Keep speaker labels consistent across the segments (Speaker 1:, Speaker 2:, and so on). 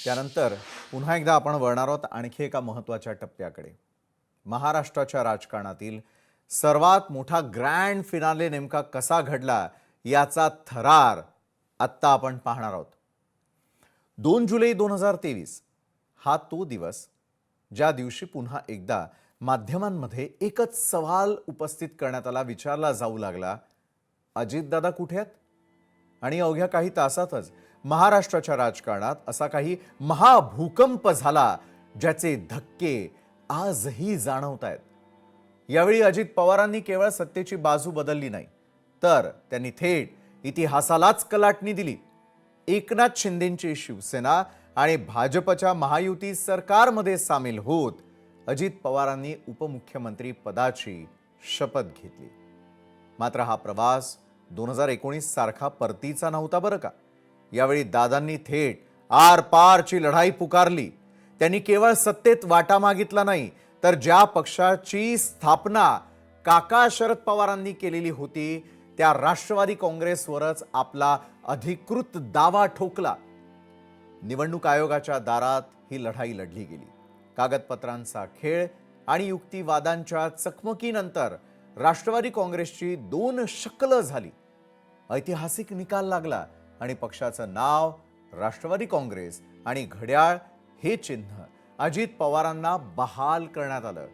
Speaker 1: त्यानंतर पुन्हा एकदा आपण वळणार आहोत आणखी एका महत्त्वाच्या टप्प्याकडे। महाराष्ट्राच्या राजकारणातील सर्वात मोठा ग्रँड फिनाले नेमका कसा घडला याचा थरार आत्ता आपण पाहणार आहोत। 2 जुलै 2023 हा तो दिवस ज्या दिवशी पुन्हा एकदा माध्यमांमध्ये एकच सवाल उपस्थित करण्यात आला, विचारला जाऊ लागला, अजितदादा कुठे आहेत? आणि अवघ्या काही तासातच महाराष्ट्राच्या राजकारणात असा काही महाभूकंप झाला ज्याचे धक्के आजही जाणवतायत। यावेळी अजित पवारांनी केवळ सत्तेची बाजू बदलली नाही, तर त्यांनी थेट इतिहासालाच कलाटणी दिली। एकनाथ शिंदेंची शिवसेना आणि भाजपच्या महायुती सरकारमध्ये सामील होत अजित पवारांनी उपमुख्यमंत्री पदाची शपथ घेतली। मात्र हा प्रवास 2019 सारखा परतीचा नव्हता बरं का। यावेळी दादांनी थेट आर-पारची लढाई पुकारली। त्यांनी केवळ सत्तेत वाटा मागितला नाही, तर ज्या पक्षाची स्थापना काका शरद पवारांनी केलेली होती त्या राष्ट्रवादी काँग्रेसवरच आपला अधिकृत दावा ठोकला। निवडणूक आयोगाच्या दारात ही लढाई लढली गेली। कागदपत्रांचा खेळ आणि युक्तिवादांच्या चकमकीनंतर राष्ट्रवादी काँग्रेसची 2 शकलं झाली। ऐतिहासिक निकाल लागला आणि पक्षाचं नाव राष्ट्रवादी काँग्रेस आणि घड्याळ हे चिन्ह अजित पवारांना बहाल करण्यात आलं।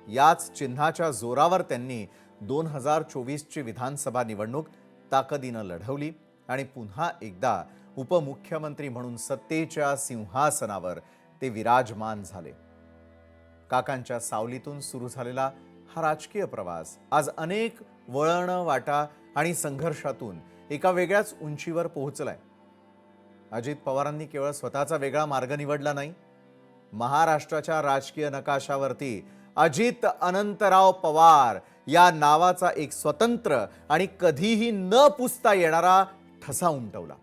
Speaker 1: याच चिन्हाच्या जोरावर त्यांनी 2024 ची विधानसभा निवडणूक ताकदीनं लढवली आणि पुन्हा एकदा उपमुख्यमंत्री म्हणून सत्तेच्या सिंहासनावर ते विराजमान झाले। काकांच्या सावलीतून सुरू झालेला हा राजकीय प्रवास आज अनेक वळण वाटा आणि संघर्षातून एका वेगळ्याच उंचीवर पोहोचलाय। अजित पवारांनी केवळ स्वतःचा वेगळा मार्ग निवडला नाही, महाराष्ट्राच्या राजकीय नकाशावरती अजित अनंतराव पवार या नावाचा एक स्वतंत्र आणि कधीही न पुसता येणारा ठसा उमटवला।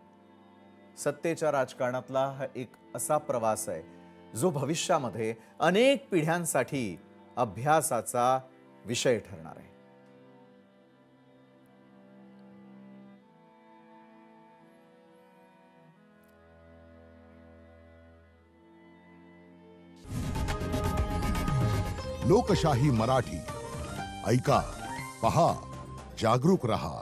Speaker 1: सत्तेच्या राजकारणातला हा एक असा प्रवास आहे जो भविष्यामध्ये अनेक पिढ्यांसाठी अभ्यासाचा विषय ठरणार आहे।
Speaker 2: लोकशाही मराठी ऐका, पहा, जागरूक रहा।